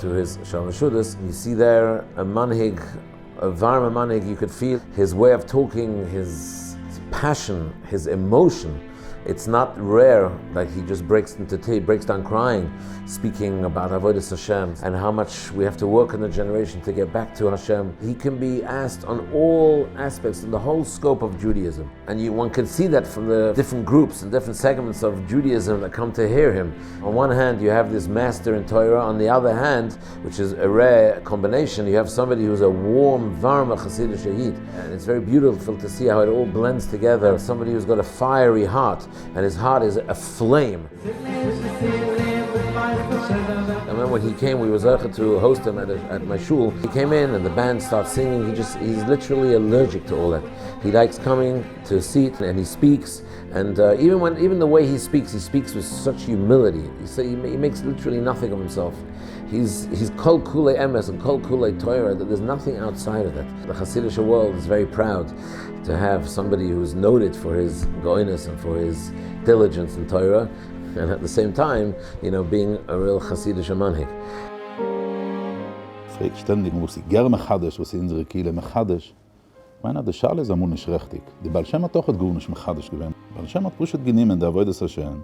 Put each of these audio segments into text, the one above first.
to his Shalmashudas, you see there a manhig, a varma manhig, you could feel his way of talking, his passion, his emotion. It's not rare that he just breaks down crying, speaking about Avodas Hashem and how much we have to work in the generation to get back to Hashem. He can be asked on all aspects, in the whole scope of Judaism. And one can see that from the different groups and different segments of Judaism that come to hear him. On one hand, you have this master in Torah. On the other hand, which is a rare combination, you have somebody who's a warm, varma Hasidic Shahid. And it's very beautiful to see how it all blends together. Somebody who's got a fiery heart, and his heart is a flame. And then when he came, we was able to host him at my shul. He came in and the band starts singing. He's literally allergic to all that. He likes coming to a seat and he speaks. And even the way he speaks with such humility. He makes literally nothing of himself. He's kol kulei emes and kol kulei Torah. That there's nothing outside of that. The Hasidic world is very proud to have somebody who's noted for his goiness and for his diligence in Torah, and at the same time, being a real Hasidic manhig. Fragt ständig, wo sie gerne mechadisch, wo sie in unsere Kiele mechadisch. Ich meine, der Schale ist amul nicht richtig. Die Baal Shem hat auch gut nicht mechadisch gewesen. Baal Shem hat pushet geniemen, der Avodas Hashem.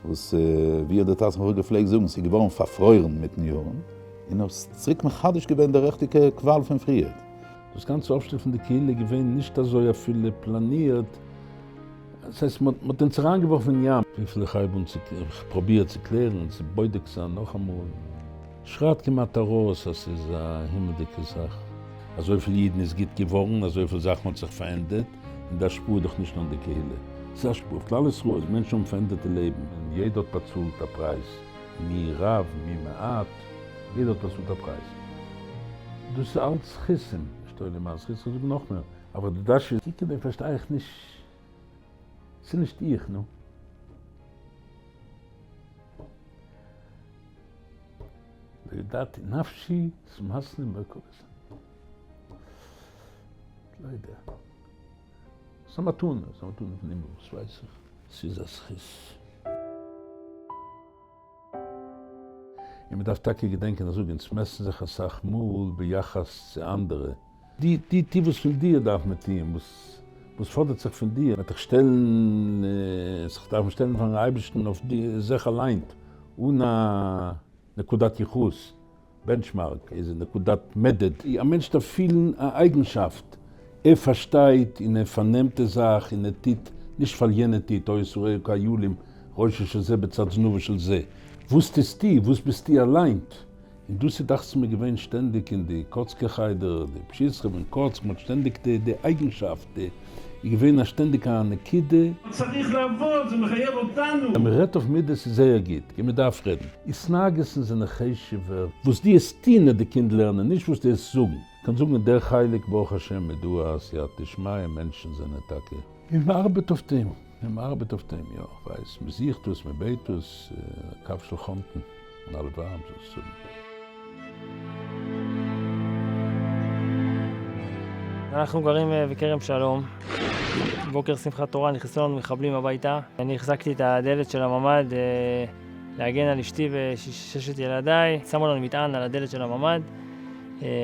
Was wir der Tatsache heute gepflegt sagen, sie geworden verfreuren mit den Jahren. Und es zurück mechadisch gewesen, der richtige Qual von Friert. Das ganze Aufstellen von der Kiele gewesen nicht so ja viele planiert. Das heißt, man hat den Zeran geworfen, ja. Wie viele habe uns probiert zu klären, sie beide gesagt, noch einmal. Schrat gemacht raus, das ist eine himmeldicke Sache. Also viele Jeden es geht geworden, also viele Sachen hat sich verändert. Und das Spur doch nicht nur an der Kehle. Das ist eine Spur, für alles Ruhe, Menschen um veränderte Leben. Und jeder hat bezahlt den Preis. Mi Rav, mi Maat, jeder hat bezahlt den Preis. Das ist alles Chissen. Ich stelle mal, das Chissen noch mehr. Aber das ist, ich verstehe ich nicht. Das ist nicht ich, no? ועידת נפשי, סמסני בקורס. לא יודע. סמטון פנימו, סווייסר. סיזה סחיס. אם דווקא כגדנקן הזוג, נסמסן זה חסך מול ביחס לאנדרה. Die Tivus von dir darf mit dir, muss fordert sich von dir. Mit sich darf man stellen von Eibischen auf die sich allein. Ohne נקודת ייחוס, benchmark, איזה נקודת מדד. המנש תפיל האיגנשפט. versteht, vernimmt die Sache, nicht verliert die, או ישראל כיולים, ראש של זה בצד זנובה של זה. Wusstest du, bist du allein? Und du dachtest mir gewinn ständig in die Kurzgeheider, die Pschisrim und Kurz, mit ständig die Eigenschaft, ich gewinn ständig an eine Kide. צריך לעבוד, זה מחייב אותנו. Am Red of Midas ist sehr gut, geh mir da reden. Ich nages in seine Cheshiver, wo es die Estine die Kinder lernen, nicht wo es die es suchen. Kann suchen der Heilig, Baruch Hashem, du hast, ja, Tishmai, Menschen sind Attacke. Im Arbeit auf dem, ja, weiß, mit Sichtus, mit Beitus, Kapschel Chonten, und alle warm, so. אנחנו גרים בכרם שלום. בוקר שמחת תורה נכנסו לנו מחבלים הביתה. אני החזקתי את הדלת של הממ"ד להגן על אשתי וששת ילדיי. שמו לנו מטען על הדלת של הממ"ד.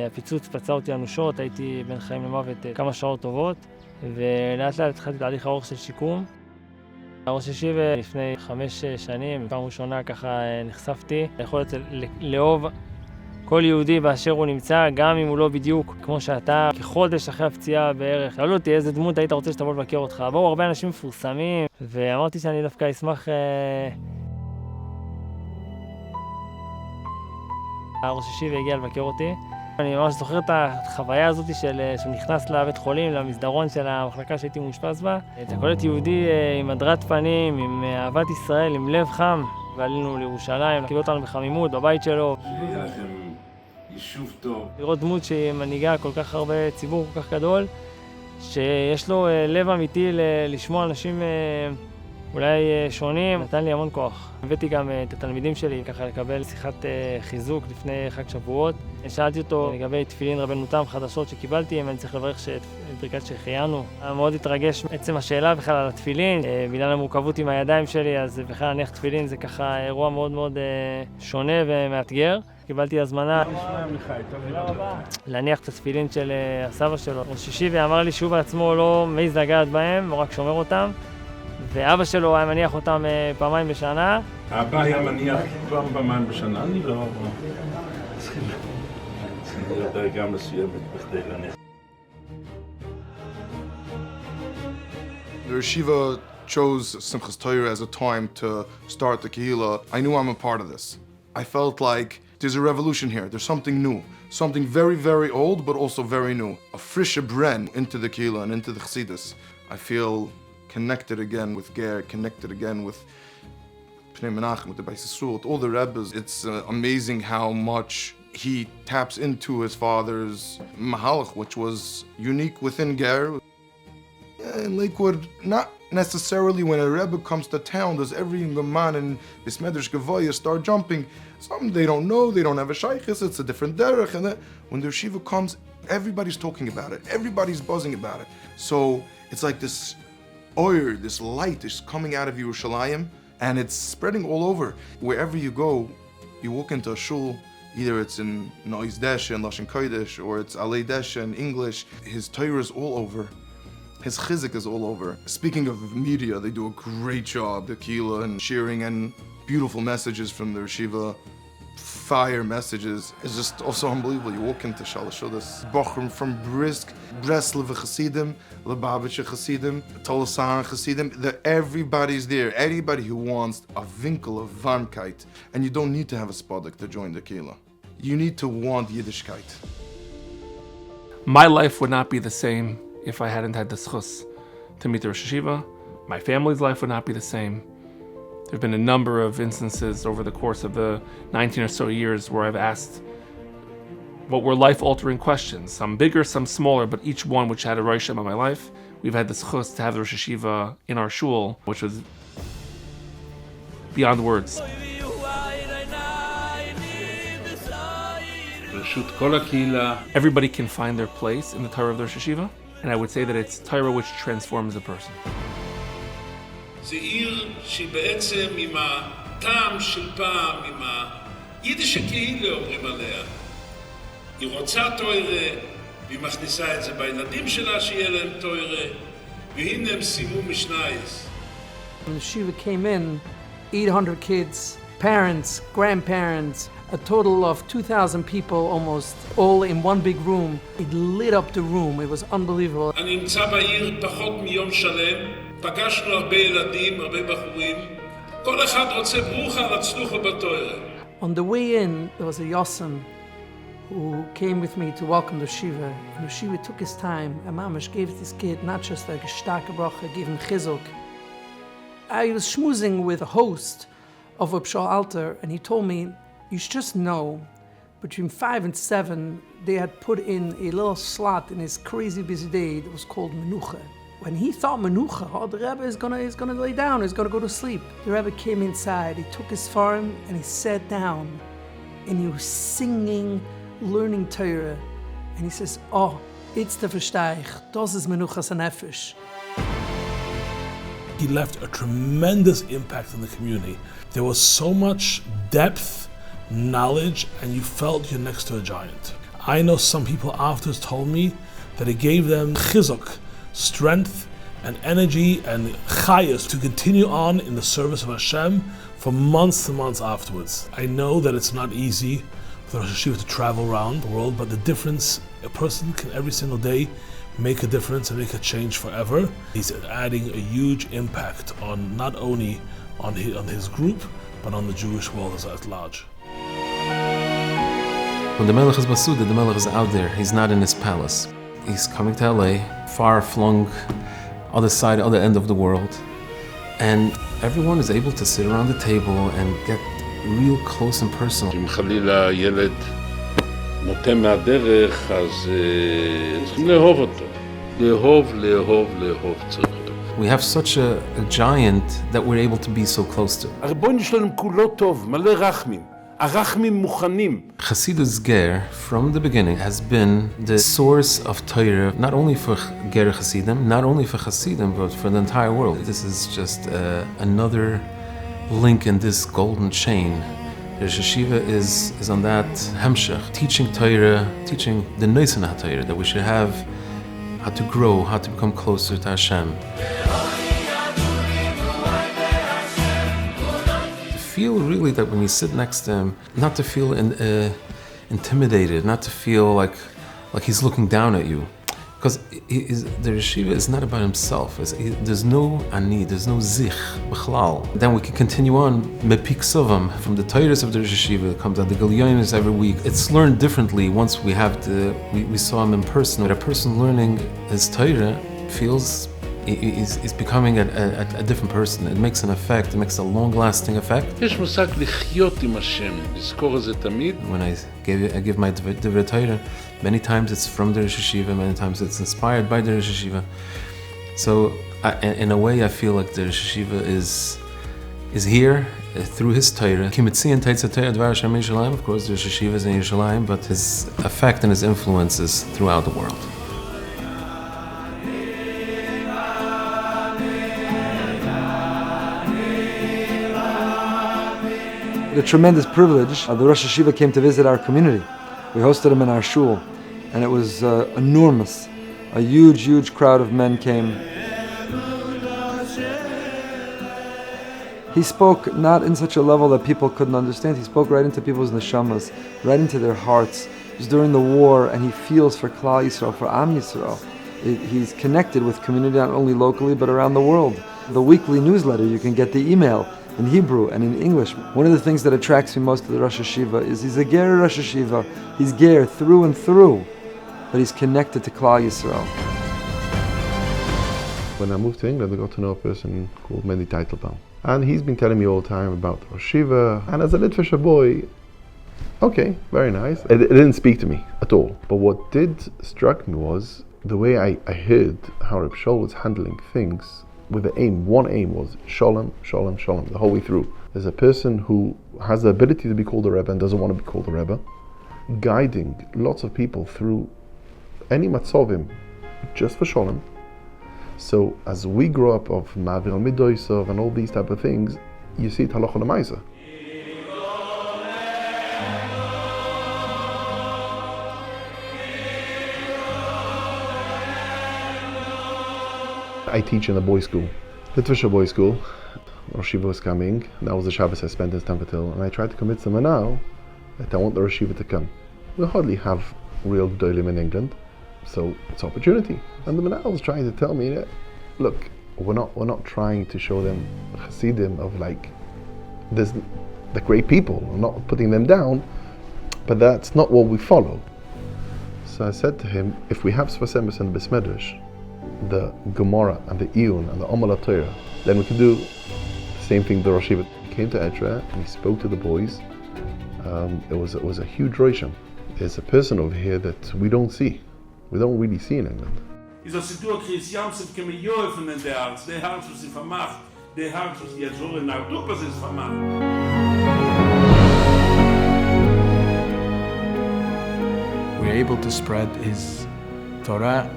הפיצוץ פצע אותי אנושות, הייתי בין חיים למוות כמה שעות טובות. ולאט לאט התחלתי תהליך ארוך של שיקום. ראש ישיבה לפני 5 שנים, פעם ראשונה ככה נחשפתי. היכולת לאהוב כל יהודי באשר הוא נמצא, גם אם הוא לא בדיוק כמו שאתה, כחודש אחרי הפציעה בערך. שאלו אותי איזה דמות היית רוצה שתבוא לבקר אותך. באו הרבה אנשים מפורסמים, ואמרתי שאני דווקא אשמח... ראש ישיבה הגיע לבקר אותי. אני ממש זוכר את החוויה הזאת שהוא נכנס לבית חולים, למסדרון של המחלקה שהייתי מאושפז בה. אתה קולט יהודי עם הדרת פנים, עם אהבת ישראל, עם לב חם. ועלינו לירושלים, קיבל אותנו בחמימות בבית שלו. יישוב טוב. לראות דמות שהיא מנהיגה כל כך הרבה, ציבור כל כך גדול, שיש לו לב אמיתי לשמוע אנשים אולי שונים, נתן לי המון כוח. הבאתי גם את התלמידים שלי ככה לקבל שיחת חיזוק לפני חג שבועות. שאלתי אותו לגבי תפילין רבנותם חדשות שקיבלתי, אם אני צריך לברך את ברכת שהחיינו. מאוד התרגש מעצם השאלה בכלל על התפילין, בגלל המורכבות עם הידיים שלי, אז בכלל להניח תפילין זה ככה אירוע מאוד מאוד שונה ומאתגר. קיבלתי הזמנה להניח את התפילין של הסבא שלו. ראש שישי ואמר לי שהוא בעצמו לא מעז לגעת בהם, הוא רק שומר אותם. ואבא שלו היה מניח אותם פעמיים בשנה. אבא היה מניח כבר פעמיים בשנה, אני לא... אני יודע גם מסוימת בכדי להניח. The yeshiva chose Simchas Torah as a time to start the Kehillah. I knew I'm a part of this. I felt like there's a revolution here. There's something new. Something very, very old, but also very new. A frische bren into the Kehillah and into the Chassidus. I feel connected again with Ger, connected again with Pnei Menachem, with the Beis Yisrael, with all the Rebbes. It's amazing how much he taps into his father's mahalach, which was unique within Ger. In Lakewood, not necessarily when a Rebbe comes to town does every man in Bismedrish Gavoya start jumping. Some they don't know, they don't have a shaykhis, it's a different derech. And when the yeshiva comes, everybody's talking about it, everybody's buzzing about it. So it's like this oyer, this light is coming out of Yerushalayim, and it's spreading all over. Wherever you go, you walk into a shul, either it's in Nois Deshe and Lashon Kodesh, or it's Alei Deshe in English. His Torah is all over. His chizik is all over. Speaking of media, they do a great job. The Kehillah and sharing and beautiful messages from the yeshiva, fire messages. It's just also unbelievable. You walk into Shalashudas, Bochum from Brisk, Breslov Chassidim, Lubavitcher Chassidim, Tolosan Chassidim. Everybody's there. Anybody who wants a winkel of Varmkeit. And you don't need to have a spodek to join the Kehillah. You need to want Yiddishkeit. My life would not be the same if I hadn't had the schus to meet the Rosh Yeshiva. My family's life would not be the same. There have been a number of instances over the course of the 19 or so years where I've asked what were life-altering questions, some bigger, some smaller, but each one which had a Rosh Hashanah in my life. We've had the schus to have the Rosh Yeshiva in our shul, which was beyond words. Everybody can find their place in the Torah of the Rosh Yeshiva, and I would say that it's Torah which transforms a person. זה עיר שהיא בעצם עם הטעם של פעם, עם היידיש הקהילה אומרים עליה. היא רוצה תורה, והיא מכניסה את זה בילדים שלה שיהיה להם תורה, והנה הם סיימו משנייס. When the Shiva came in, 800 kids, parents, grandparents, a total of 2,000 people almost, all in one big room. It lit up the room. It was unbelievable. אני נמצא בעיר פחות מיום שלם, פגשנו הרבה ילדים, הרבה בחורים. כל אחד רוצה ברוכה להצלוחה בתורה. On the way in, there was a Yosem who came with me to welcome the Shiva. And the Shiva took his time. And Mamash gave this kid not just like a starke bracha, gave him chizuk. I was schmoozing with a host of Rav Shaul Alter, and he told me, you should just know, between 5 and 7, they had put in a little slot in his crazy busy day that was called Menucha. When he thought Menucha, oh, the Rebbe is gonna lay down, he's gonna go to sleep. The Rebbe came inside, he took his farm, and he sat down, and he was singing, learning Torah. And he says, oh, it's the Versteich, das ist Menuchas Nefesh. He left a tremendous impact on the community. There was so much depth, knowledge, and you felt you're next to a giant. I know some people afterwards told me that it gave them chizuk, strength and energy and chayas to continue on in the service of Hashem for months and months afterwards. I know that it's not easy for Rosh Hashiva to travel around the world, but the difference, a person can every single day make a difference and make a change forever. He's adding a huge impact on not only on his group, but on the Jewish world as at large. When the Melech is Basuda, the Melech is out there. He's not in his palace. He's coming to LA, far-flung, other side, other end of the world. And everyone is able to sit around the table and get real close and personal. אם חלילה ילד נוטה מהדרך, אז צריכים לאהוב אותו. לאהוב צריך אותו. We have such a giant that we're able to be so close to. הריבונו שלנו כולו טוב, מלא רחמים. הרחמים מוכנים. Chassidus Ger, from the beginning, has been the source of Torah, not only for Ger Chassidim, not only for Chassidim, but for the entire world. This is just another link in this golden chain. Rosh Hashiva is on that hemshech, teaching Torah, teaching the Neisana Torah, that we should have how to grow, how to become closer to Hashem. To feel really that when you sit next to him, not to feel intimidated, not to feel like he's looking down at you. Because the yeshiva is not about himself. There's no ani, there's no zich, b'chlal. Then we can continue on, mepik sovam, from the Torahs of the yeshiva, it comes out the Gilyonis every week. It's learned differently once we saw him in person. But a person learning his Torah feels he's becoming a different person. It makes an effect, it makes a long-lasting effect. יש מושג לחיות עם השם, לזכור את זה תמיד. When I give my divrei Torah, many times it's from the Rosh Hashiva, many times it's inspired by the Rosh Hashiva. So in a way I feel like the Rosh Hashiva is here through his Torah. Ki mitzion teitza Torah dvar Hashem Yerushalayim. Of course the Rosh Hashiva is in Yerushalayim, but his effect and his influence is throughout the world. A tremendous privilege. The Rosh Hashiva came to visit our community. We hosted him in our shul, and it was enormous. A huge crowd of men came. He spoke not in such a level that people couldn't understand. He spoke right into people's neshamas, right into their hearts. It was during the war, and he feels for Klal Yisrael, for Am Yisrael. He's connected with community not only locally, but around the world. The weekly newsletter, you can get the email in Hebrew and in English. One of the things that attracts me most to the Rosh Hashiva is he's a Ger Rosh Hashiva. He's Ger through and through, but he's connected to Klal Yisrael. When I moved to England, I got to know a person called Mendy Teitelbaum. And he's been telling me all the time about Rosh Hashiva. And as a Litvisher boy, okay, very nice. It didn't speak to me at all. But what did struck me was the way I heard how Rav Shaul was handling things with the aim. One aim was shalom, shalom, shalom, the whole way through. There's a person who has the ability to be called a Rebbe and doesn't want to be called a Rebbe, guiding lots of people through any matzovim just for shalom. So as we grow up of Ma'avir al-Midoisov and all these type of things, you see it halacha l'maisa. I teach in a boys' school, Litvisher boys' school. Rosh Hashiva was coming. That was the Shabbos I spent in Stamford, and I tried to convince them now that I want the Rosh Hashiva to come. We hardly have real gedolim in England, so it's opportunity. And the Manal was trying to tell me that, look, we're not trying to show them Chassidim of like there's the great people. I'm not putting them down, but that's not what we follow. So I said to him, if we have Svasemus and Besmedrash, the Gemara and the Iyun and the Omal Torah, then we can do the same thing. The Rosh Hashiva came to Etra and he spoke to the boys. It was a huge roisham. There's a person over here that we don't really see in England. We're able to spread his Torah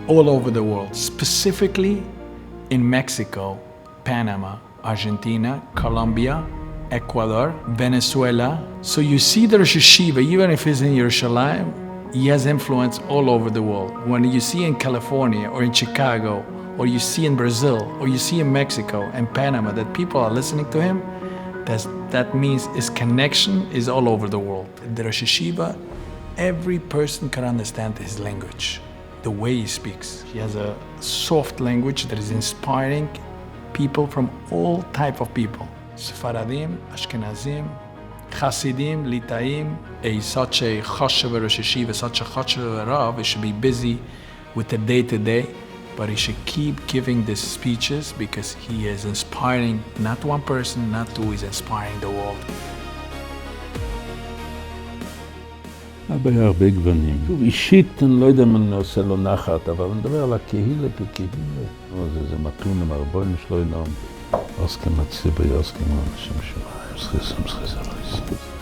all over the world, specifically in Mexico, Panama, Argentina, Colombia, Ecuador, Venezuela. So you see the Rosh Hashiva, even if he's in Yerushalayim, he has influence all over the world. When you see in California or in Chicago, or you see in Brazil, or you see in Mexico and Panama that people are listening to him, that means his connection is all over the world. The Rosh Hashiva, every person can understand his language, the way he speaks. He has a soft language that is inspiring people from all type of people. Sfaradim, Ashkenazim, Hasidim, Litaim. He's such a chashav Rosh Hashiva, such a chashav Rav. He should be busy with the day-to-day, but he should keep giving these speeches because he is inspiring not one person, not two, he's inspiring the world. אבא היה הרבה גוונים. אישית אני לא יודע אם אני עושה לו נחת, אבל אני מדבר על הקהילה כקהילה. זה מתון עם הרבוים שלו אילם. אוסקם הציבי, אוסקם האנשים שלו. סחיסם, סחיסם, סחיסם.